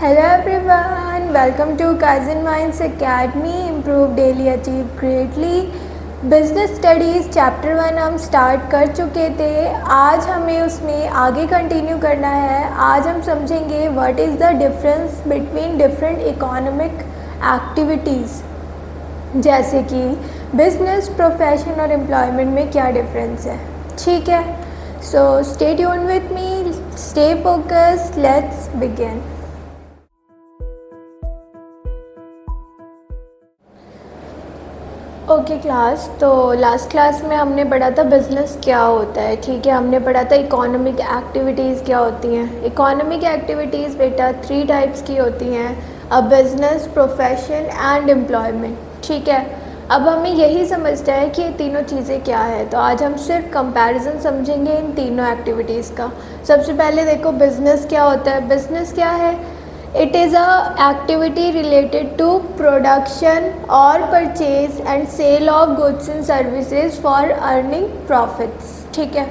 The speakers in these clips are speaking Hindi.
Hello everyone, welcome to Cousin Minds Academy. Improve daily, achieve greatly. Business studies chapter 1 हम स्टार्ट कर चुके थे। आज हमें उसमें आगे कंटिन्यू करना है। आज हम समझेंगे what is the difference between different economic activities, जैसे कि बिजनेस, प्रोफेशन और एम्प्लॉयमेंट में क्या डिफरेंस है। ठीक है, so stay tune with me, stay focused, let's begin. Okay class, तो लास्ट क्लास में हमने पढ़ा था बिज़नेस क्या होता है। ठीक है, हमने पढ़ा था इकोनॉमिक एक्टिविटीज़ क्या होती हैं। इकोनॉमिक एक्टिविटीज़ बेटा 3 टाइप्स की होती हैं, a business, profession and employment. ठीक है, अब हमें यही समझना है कि ये तीनों चीज़ें क्या है। तो आज हम सिर्फ कंपैरिजन समझेंगे इन तीनों एक्टिविटीज़ का। सबसे पहले देखो बिज़नेस क्या होता है। बिज़नेस क्या है? It is a activity related to production or purchase and sale of goods and services for earning profits। ठीक है,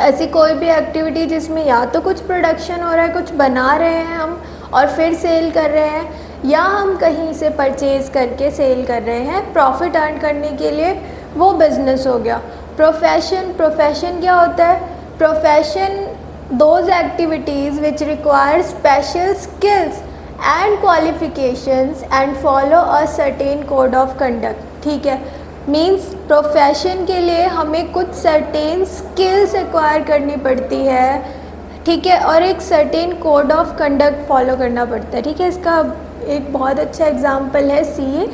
ऐसी कोई भी एक्टिविटी जिसमें या तो कुछ प्रोडक्शन हो रहा है, कुछ बना रहे हैं हम और फिर सेल कर रहे हैं, या हम कहीं से परचेज़ करके सेल कर रहे हैं प्रॉफिट अर्न करने के लिए, वो बिज़नेस हो गया। प्रोफेशन क्या होता है? Profession those activities which require special skills and qualifications and follow a certain code of conduct। ठीक है, मीन्स प्रोफेशन के लिए हमें कुछ सर्टेन स्किल्स एक्वायर करनी पड़ती है। ठीक है, और एक certain code of conduct follow करना पड़ता है। ठीक है, इसका एक बहुत अच्छा एग्जांपल है सीए।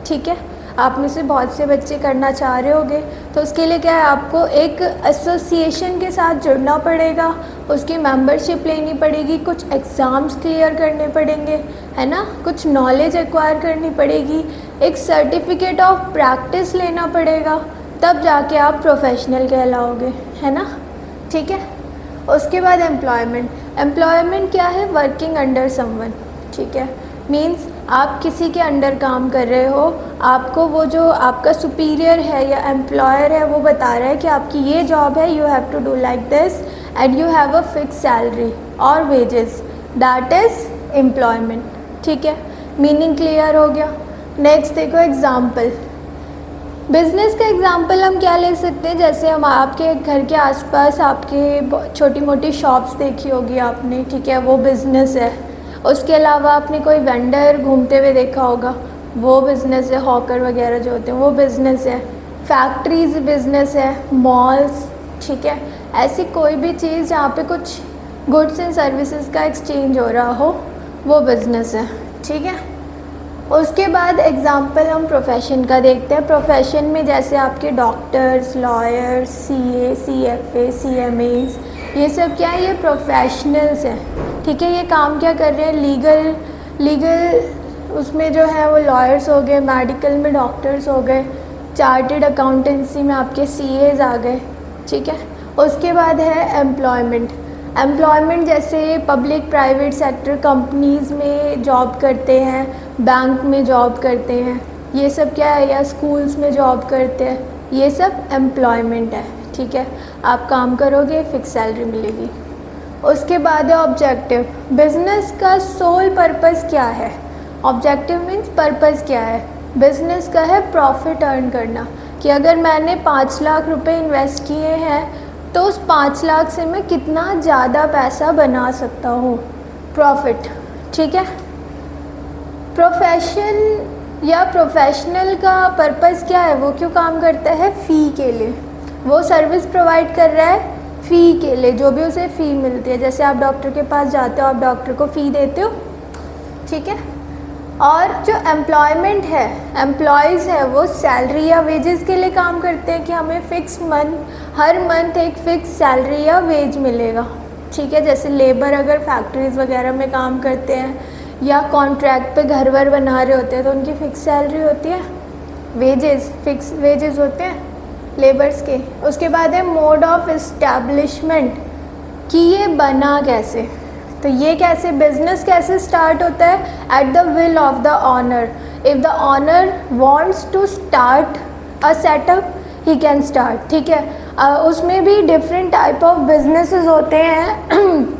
ठीक है, आप में से बहुत से बच्चे करना चाह रहे होंगे, तो उसके लिए क्या है, आपको एक एसोसिएशन के साथ जुड़ना पड़ेगा, उसकी मेंबरशिप लेनी पड़ेगी, कुछ एग्ज़ाम्स क्लियर करने पड़ेंगे, है ना, कुछ नॉलेज एक्वायर करनी पड़ेगी, एक सर्टिफिकेट ऑफ प्रैक्टिस लेना पड़ेगा, तब जाके आप प्रोफेशनल कहलाओगे, है ना। ठीक है, उसके बाद एम्प्लॉयमेंट क्या है? Working under someone. ठीक है, मीन्स आप किसी के अंडर काम कर रहे हो, आपको वो जो आपका सुपीरियर है या एम्प्लॉयर है वो बता रहा है कि आपकी ये जॉब है, you have to do like this and you have a fix salary और वेजेस, दैट इज़ एम्प्लॉयमेंट। ठीक है, मीनिंग क्लियर हो गया। नेक्स्ट देखो एग्जाम्पल। बिज़नेस का एग्जाम्पल हम क्या ले सकते हैं, जैसे हम आपके घर के आसपास आपके छोटी मोटी शॉप्स देखी होगी आपने। ठीक है, वो बिज़नेस है। उसके अलावा आपने कोई वेंडर घूमते हुए देखा होगा, वो बिज़नेस है। हॉकर वगैरह जो होते हैं वो बिज़नेस है। फैक्ट्रीज बिज़नेस है। मॉल्स। ठीक है, ऐसी कोई भी चीज़ जहाँ पे कुछ गुड्स एंड सर्विसेज का एक्सचेंज हो रहा हो, वो बिज़नेस है। ठीक है, उसके बाद एग्जांपल हम प्रोफेशन का देखते हैं। प्रोफेशन में जैसे आपके doctors, lawyers, CA, CFA, CMS, ये सब क्या है? ये प्रोफेशनल्स हैं। ठीक है, ये काम क्या कर रहे हैं? लीगल उसमें जो है वो लॉयर्स हो गए, मेडिकल में डॉक्टर्स हो गए, चार्टेड अकाउंटेंसी में आपके सीएज आ गए। ठीक है, उसके बाद है एम्प्लॉयमेंट जैसे पब्लिक प्राइवेट सेक्टर कंपनीज़ में जॉब करते हैं, बैंक में जॉब करते हैं, ये सब क्या है, या स्कूल्स में जॉब करते हैं, ये सब एम्प्लॉयमेंट है। ठीक है, आप काम करोगे, फिक्स सैलरी मिलेगी। उसके बाद है ऑब्जेक्टिव। बिज़नेस का सोल पर्पस क्या है? ऑब्जेक्टिव मीन्स पर्पस क्या है? बिज़नेस का है प्रॉफिट अर्न करना, कि अगर मैंने 5 लाख रुपए इन्वेस्ट किए हैं तो उस 5 लाख से मैं कितना ज़्यादा पैसा बना सकता हूँ, प्रॉफिट। ठीक है, प्रोफेशन या प्रोफेशनल का पर्पस क्या है? वो क्यों काम करता है? फ़ी के लिए। वो सर्विस प्रोवाइड कर रहा है फ़ी के लिए, जो भी उसे फ़ी मिलती है। जैसे आप डॉक्टर के पास जाते हो, आप डॉक्टर को फ़ी देते हो। ठीक है, और जो एम्प्लॉयमेंट है, एम्प्लॉयज़ है, वो सैलरी या वेजेस के लिए काम करते हैं कि हमें हर मंथ एक फ़िक्स सैलरी या वेज मिलेगा। ठीक है, जैसे लेबर अगर फैक्ट्रीज़ वगैरह में काम करते हैं या कॉन्ट्रैक्ट पे घर वर बना रहे होते हैं तो उनकी फ़िक्स सैलरी होती है, फिक्स वेजेस होते हैं लेबर्स के। उसके बाद है मोड ऑफ इस्टेब्लिशमेंट, कि ये बना कैसे। तो ये कैसे, बिज़नेस कैसे स्टार्ट होता है? At the will of the owner. If the owner wants to start a setup, he can start. ठीक है, उसमें भी डिफरेंट टाइप ऑफ बिजनेसेस होते हैं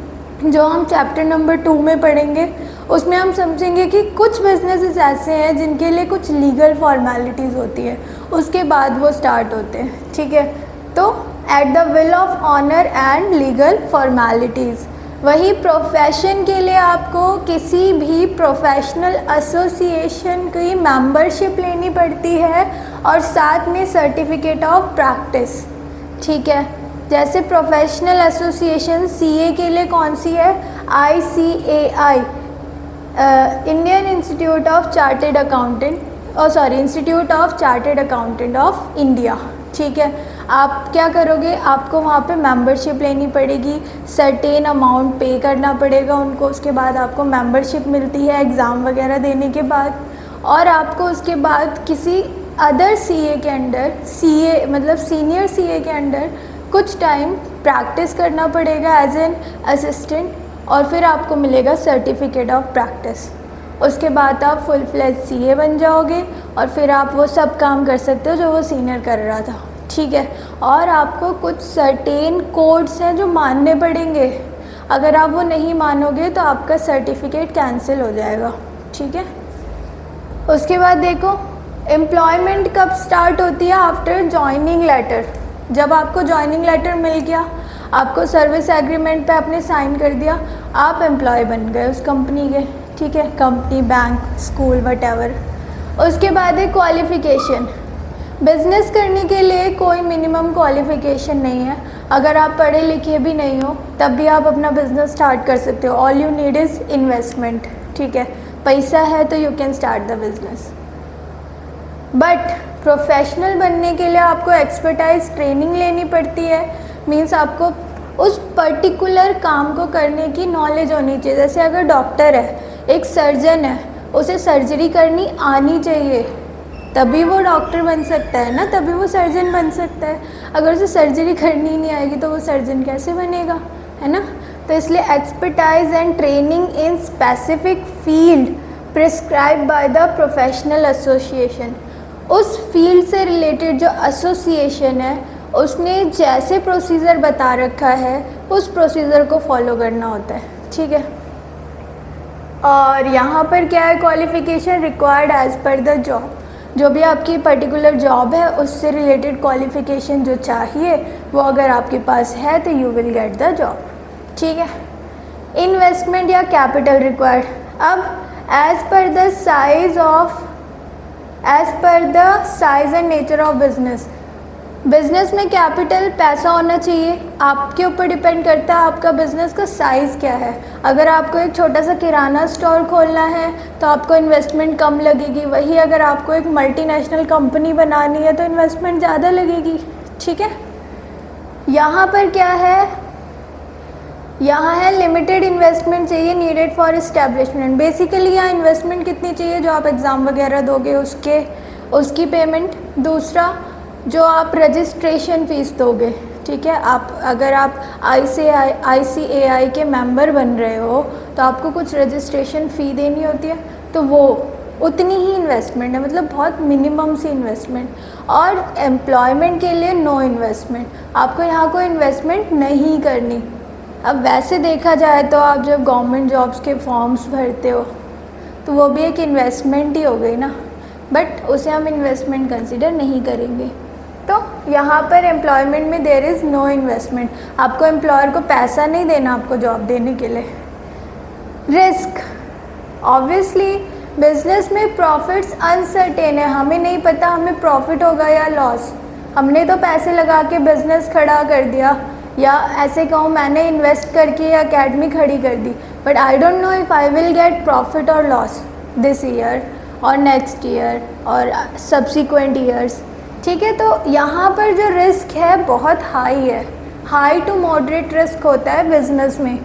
जो हम चैप्टर नंबर 2 में पढ़ेंगे। उसमें हम समझेंगे कि कुछ बिजनेसेस ऐसे हैं जिनके लिए कुछ लीगल फॉर्मेलिटीज़ होती है, उसके बाद वो स्टार्ट होते हैं, ठीक है। तो at the will of owner and legal formalities. वही प्रोफेशन के लिए आपको किसी भी प्रोफेशनल एसोसिएशन की मेंबरशिप लेनी पड़ती है और साथ में सर्टिफिकेट ऑफ प्रैक्टिस, ठीक है। जैसे प्रोफेशनल एसोसिएशन सीए के लिए कौन सी है, ICAI, Indian institute of chartered accountant, institute of chartered accountant of India, ठीक है। आप क्या करोगे, आपको वहाँ पे मेंबरशिप लेनी पड़ेगी, सर्टेन अमाउंट पे करना पड़ेगा उनको, उसके बाद आपको मेंबरशिप मिलती है एग्ज़ाम वगैरह देने के बाद, और आपको उसके बाद किसी अदर सीए के अंडर, सीए मतलब सीनियर सीए के अंडर कुछ टाइम प्रैक्टिस करना पड़ेगा एज एन असिस्टेंट, और फिर आपको मिलेगा सर्टिफिकेट ऑफ प्रैक्टिस। उसके बाद आप फुल फ्लेज सीए बन जाओगे और फिर आप वो सब काम कर सकते हो जो वो सीनियर कर रहा था, ठीक है। और आपको कुछ सर्टेन कोड्स हैं जो मानने पड़ेंगे, अगर आप वो नहीं मानोगे तो आपका सर्टिफिकेट कैंसिल हो जाएगा, ठीक है। उसके बाद देखो एम्प्लॉयमेंट कब स्टार्ट होती है, आफ्टर जॉइनिंग लेटर। जब आपको जॉइनिंग लेटर मिल गया, आपको सर्विस एग्रीमेंट पे आपने साइन कर दिया, आप एम्प्लॉय बन गए उस कंपनी के, ठीक है, कंपनी, बैंक, स्कूल, वटेवर। उसके बाद है क्वालिफ़िकेशन। बिज़नेस करने के लिए कोई मिनिमम क्वालिफ़िकेशन नहीं है, अगर आप पढ़े लिखे भी नहीं हो तब भी आप अपना बिज़नेस स्टार्ट कर सकते हो। All you need is investment, ठीक है, पैसा है तो you can start the business. But professional बनने के लिए आपको एक्सपर्टाइज ट्रेनिंग लेनी पड़ती है, मीन्स आपको उस पर्टिकुलर काम को करने की नॉलेज होनी चाहिए। जैसे अगर डॉक्टर है, एक सर्जन है, उसे सर्जरी करनी आनी चाहिए, तभी वो डॉक्टर बन सकता है ना, तभी वो सर्जन बन सकता है। अगर उसे सर्जरी करनी ही नहीं आएगी तो वो सर्जन कैसे बनेगा, है ना। तो इसलिए expertise and training in specific field prescribe by the professional association. उस फील्ड से रिलेटेड जो एसोसिएशन है उसने जैसे प्रोसीजर बता रखा है उस प्रोसीजर को फॉलो करना होता है, ठीक है। और यहाँ पर क्या है, qualification required as per the job. जो भी आपकी पर्टिकुलर जॉब है उससे रिलेटेड क्वालिफ़िकेशन जो चाहिए वो अगर आपके पास है तो you will get the job, ठीक है। इन्वेस्टमेंट या कैपिटल रिक्वायर्ड। अब as per the size and nature of business. Business में कैपिटल, पैसा होना चाहिए, आपके ऊपर डिपेंड करता है आपका बिज़नेस का साइज़ क्या है। अगर आपको एक छोटा सा किराना स्टोर खोलना है तो आपको इन्वेस्टमेंट कम लगेगी, वही अगर आपको एक मल्टीनेशनल कंपनी बनानी है तो इन्वेस्टमेंट ज़्यादा लगेगी, ठीक है। यहाँ पर क्या है, यहाँ है लिमिटेड इन्वेस्टमेंट चाहिए नीडेड फॉर इस्टेब्लिशमेंट। बेसिकली यहाँ इन्वेस्टमेंट कितनी चाहिए, जो आप एग्ज़ाम वगैरह दोगे उसकी पेमेंट। दूसरा, जो आप रजिस्ट्रेशन फ़ीस दोगे, ठीक है, अगर आप ICAI के मेंबर बन रहे हो तो आपको कुछ रजिस्ट्रेशन फ़ी देनी होती है, तो वो उतनी ही इन्वेस्टमेंट है, मतलब बहुत मिनिमम सी इन्वेस्टमेंट। और एम्प्लॉयमेंट के लिए नो इन्वेस्टमेंट, आपको यहाँ कोई इन्वेस्टमेंट नहीं करनी। अब वैसे देखा जाए तो आप जब गवर्नमेंट जॉब्स के फॉर्म्स भरते हो तो वो भी एक इन्वेस्टमेंट ही हो गई ना, बट उसे हम इन्वेस्टमेंट कंसिडर नहीं करेंगे। तो यहाँ पर एम्प्लॉयमेंट में देयर इज़ नो इन्वेस्टमेंट, आपको एम्प्लॉयर को पैसा नहीं देना आपको जॉब देने के लिए। रिस्क, ऑब्वियसली बिजनेस में प्रॉफिट्स अनसर्टेन है, हमें नहीं पता हमें प्रॉफिट होगा या लॉस। हमने तो पैसे लगा के बिज़नेस खड़ा कर दिया, या ऐसे कहूँ मैंने इन्वेस्ट करके अकेडमी खड़ी कर दी, but I don't know if I will get profit और लॉस दिस ईयर और नेक्स्ट ईयर और सब्सिक्वेंट ईयर्स, ठीक है। तो यहाँ पर जो रिस्क है बहुत हाई है, हाई टू मॉडरेट रिस्क होता है बिजनेस में।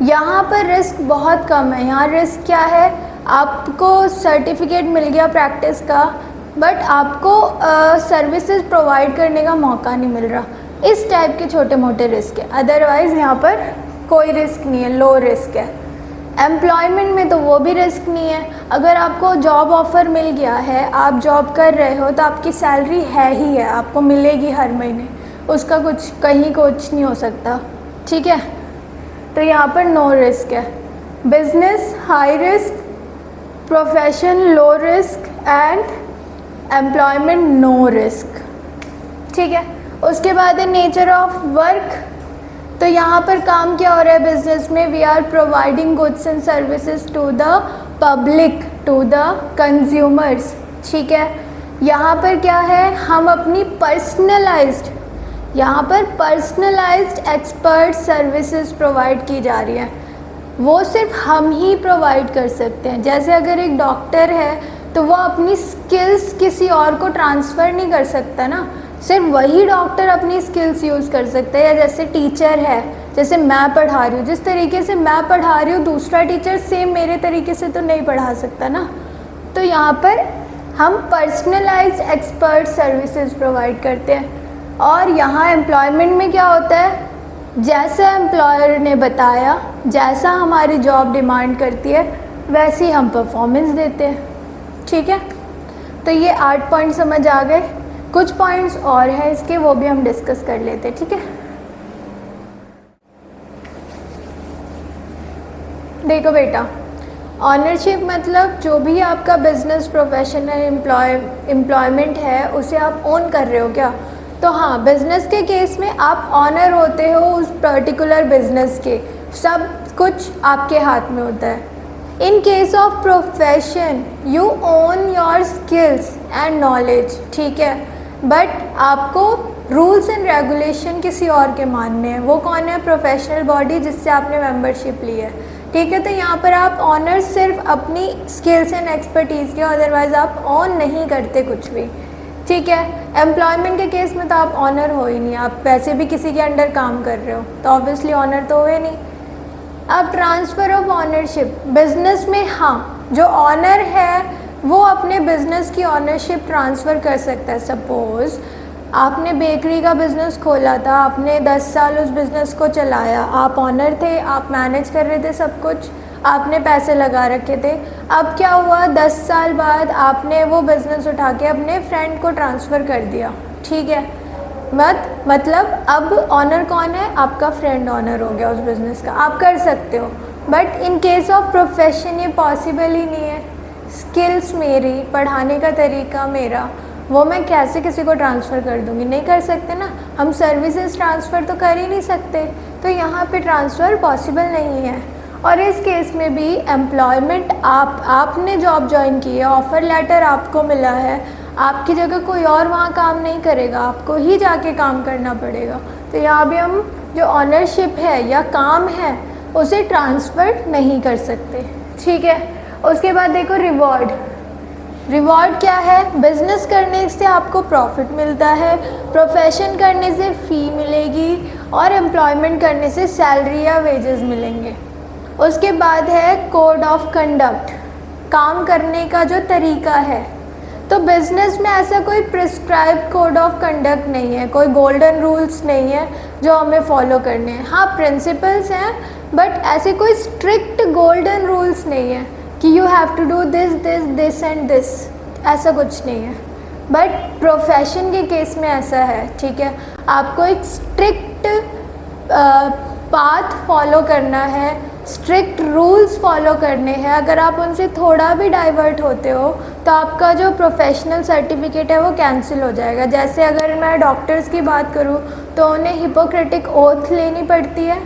यहाँ पर रिस्क बहुत कम है। यहाँ रिस्क क्या है, आपको सर्टिफिकेट मिल गया प्रैक्टिस का, बट आपको सर्विसेज प्रोवाइड करने का मौका नहीं मिल रहा, इस टाइप के छोटे मोटे रिस्क है। अदरवाइज़ यहाँ पर कोई रिस्क नहीं है, लो रिस्क है। एम्प्लॉयमेंट में तो वो भी रिस्क नहीं है, अगर आपको जॉब ऑफ़र मिल गया है, आप जॉब कर रहे हो तो आपकी सैलरी है ही है, आपको मिलेगी हर महीने, उसका कुछ कहीं कुछ नहीं हो सकता, ठीक है। तो यहाँ पर नो रिस्क है। Business high risk, profession low risk and employment no risk. ठीक है, उसके बाद है नेचर ऑफ वर्क। तो यहाँ पर काम क्या हो रहा है बिजनेस में, we are providing goods and services to the public, to the consumers. ठीक है, यहाँ पर क्या है, हम अपनी पर्सनलाइज्ड, यहाँ पर पर्सनलाइज्ड एक्सपर्ट सर्विसेज प्रोवाइड की जा रही हैं, वो सिर्फ हम ही प्रोवाइड कर सकते हैं। जैसे अगर एक डॉक्टर है तो वो अपनी स्किल्स किसी और को ट्रांसफ़र नहीं कर सकता ना, सिर्फ वही डॉक्टर अपनी स्किल्स यूज़ कर सकता है। या जैसे टीचर है, जैसे मैं पढ़ा रही हूँ, जिस तरीके से मैं पढ़ा रही हूँ दूसरा टीचर सेम मेरे तरीके से तो नहीं पढ़ा सकता ना। तो यहाँ पर हम पर्सनलाइज्ड एक्सपर्ट सर्विसेज प्रोवाइड करते हैं। और यहाँ एम्प्लॉयमेंट में क्या होता है, जैसा एम्प्लॉयर ने बताया, जैसा हमारी जॉब डिमांड करती है वैसे ही हम परफॉर्मेंस देते हैं। ठीक है, तो ये 8 पॉइंट समझ आ गए। कुछ पॉइंट्स और हैं इसके, वो भी हम डिस्कस कर लेते हैं। ठीक है, देखो बेटा, ऑनरशिप मतलब जो भी आपका बिजनेस प्रोफेशनल एम्प्लॉयमेंट है उसे आप ओन कर रहे हो क्या। तो हाँ, बिजनेस के केस में आप ऑनर होते हो उस पर्टिकुलर बिजनेस के, सब कुछ आपके हाथ में होता है। In case of profession you own your skills and knowledge. ठीक है, बट आपको रूल्स एंड रेगुलेशन किसी और के मानने हैं। वो कौन है, प्रोफेशनल बॉडी जिससे आपने मेंबरशिप ली है। ठीक है, तो यहाँ पर आप ऑनर सिर्फ अपनी स्किल्स एंड एक्सपर्टीज़ के, अदरवाइज़ आप ऑन नहीं करते कुछ भी। ठीक है, एम्प्लॉयमेंट के केस में तो आप ऑनर हो ही नहीं, आप वैसे भी किसी के अंडर काम कर रहे हो तो ऑब्वियसली ऑनर तो हुए नहीं। अब ट्रांसफ़र ऑफ ऑनरशिप बिजनेस में, हाँ, जो ऑनर है वो अपने बिजनेस की ऑनरशिप ट्रांसफ़र कर सकता है। सपोज़ आपने बेकरी का बिज़नेस खोला था, आपने 10 साल उस बिज़नेस को चलाया, आप ऑनर थे, आप मैनेज कर रहे थे सब कुछ, आपने पैसे लगा रखे थे। अब क्या हुआ, 10 साल बाद आपने वो बिज़नेस उठा के अपने फ्रेंड को ट्रांसफ़र कर दिया। ठीक है, मतलब अब ऑनर कौन है, आपका फ्रेंड ऑनर हो गया उस बिज़नेस का। आप कर सकते हो, but in case of profession ये पॉसिबल ही नहीं है। स्किल्स मेरी, पढ़ाने का तरीका मेरा, वो मैं कैसे किसी को ट्रांसफ़र कर दूँगी, नहीं कर सकते ना। हम सर्विसेज ट्रांसफ़र तो कर ही नहीं सकते, तो यहाँ पे ट्रांसफ़र पॉसिबल नहीं है। और इस केस में भी एम्प्लॉयमेंट, आपने जॉब ज्वाइन की है, ऑफ़र लेटर आपको मिला है, आपकी जगह कोई और वहाँ काम नहीं करेगा, आपको ही जाके काम करना पड़ेगा। तो यहाँ भी हम जो ऑनरशिप है या काम है उसे ट्रांसफ़र नहीं कर सकते। ठीक है, उसके बाद देखो रिवॉर्ड। रिवॉर्ड क्या है, बिज़नेस करने से आपको प्रॉफिट मिलता है, प्रोफेशन करने से फ़ी मिलेगी और एम्प्लॉयमेंट करने से सैलरी या वेजेस मिलेंगे। उसके बाद है कोड ऑफ कंडक्ट, काम करने का जो तरीका है। तो बिज़नेस में ऐसा कोई प्रिस्क्राइब कोड ऑफ कंडक्ट नहीं है, कोई गोल्डन रूल्स नहीं है जो हमें फॉलो करने हैं। हाँ, प्रिंसिपल्स हैं, बट ऐसे कोई स्ट्रिक्ट गोल्डन रूल्स नहीं है कि you have to do this this this and this, ऐसा कुछ नहीं है। बट प्रोफेशन के केस में ऐसा है। ठीक है, आपको एक स्ट्रिक्ट पाथ फॉलो करना है, स्ट्रिक्ट रूल्स फॉलो करने हैं। अगर आप उनसे थोड़ा भी डाइवर्ट होते हो तो आपका जो प्रोफेशनल सर्टिफिकेट है वो कैंसिल हो जाएगा। जैसे अगर मैं डॉक्टर्स की बात करूँ तो उन्हें हिपोक्रेटिक ओथ लेनी पड़ती है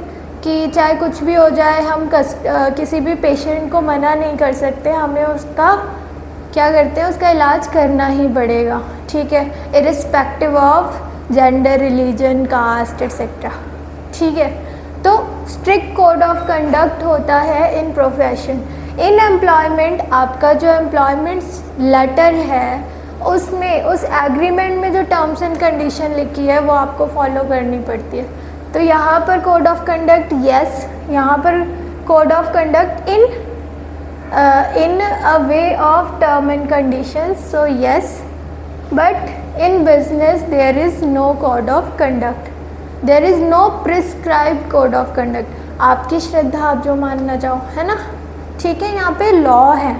कि चाहे कुछ भी हो जाए हम किसी भी पेशेंट को मना नहीं कर सकते, हमें उसका क्या करते हैं, उसका इलाज करना ही पड़ेगा। ठीक है, irrespective of gender, religion, caste etcetera. ठीक है, तो स्ट्रिक्ट कोड ऑफ कंडक्ट होता है इन प्रोफेशन। इन एम्प्लॉयमेंट आपका जो एम्प्लॉयमेंट लेटर है उसमें, उस एग्रीमेंट में जो टर्म्स एंड कंडीशन लिखी है वो आपको फॉलो करनी पड़ती है। तो यहाँ पर कोड ऑफ कंडक्ट यस, यहाँ पर code of conduct in a way of term and conditions, so yes, but in business there is no code of conduct, there is no prescribed code of conduct. आपकी श्रद्धा, आप जो मानना चाहो, है ना। ठीक है, यहाँ पे लॉ है,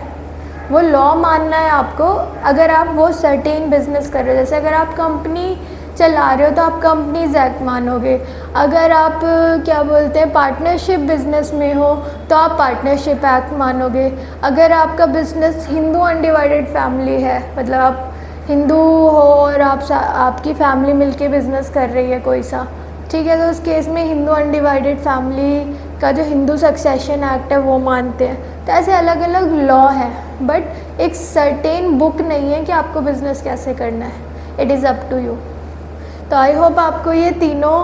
वो लॉ मानना है आपको। अगर आप वो सर्टेन बिजनेस कर रहे हो, जैसे अगर आप कंपनी चला रहे हो तो आप कंपनीज एक्ट मानोगे। अगर आप क्या बोलते हैं पार्टनरशिप बिजनेस में हो तो आप पार्टनरशिप एक्ट मानोगे। अगर आपका बिजनेस हिंदू अनडिवाइडेड फैमिली है, मतलब आप हिंदू हो और आपकी फैमिली मिलके बिज़नेस कर रही है कोई सा, ठीक है, तो उस केस में हिंदू अनडिवाइडेड फैमिली का जो हिंदू सक्सेशन एक्ट है वो मानते हैं। तो ऐसे अलग अलग लॉ है, बट एक सर्टेन बुक नहीं है कि आपको बिज़नेस कैसे करना है। It is up to you. तो आई होप आपको ये तीनों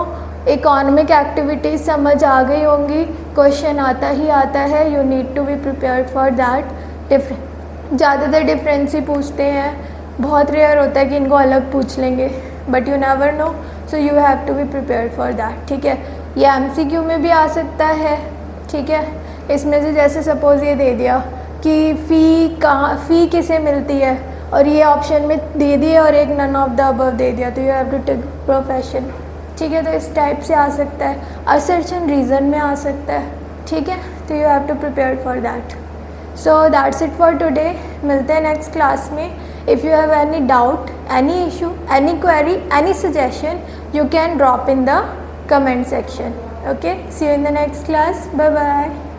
इकोनॉमिक एक्टिविटीज़ समझ आ गई होंगी। क्वेश्चन आता ही आता है, you need to be prepared for that. ज़्यादातर डिफरेंस ही पूछते हैं, बहुत रेयर होता है कि इनको अलग पूछ लेंगे, but you never know, so you have to be prepared for that. ठीक है, ये MCQ में भी आ सकता है। ठीक है, इसमें से जैसे सपोज़ ये दे दिया कि फ़ी किसे मिलती है, और ये ऑप्शन में दे दिया और एक नन ऑफ द अबव दे दिया, तो you have to take profession. ठीक है, तो इस टाइप से आ सकता है। असर्शन रीज़न में आ सकता है। ठीक है, तो you have to prepare for that. So that's it for today. मिलते हैं नेक्स्ट क्लास में। If you have any doubt, any issue, any query, any suggestion, you can drop in the comment section. Okay, see you in the next class. Bye bye.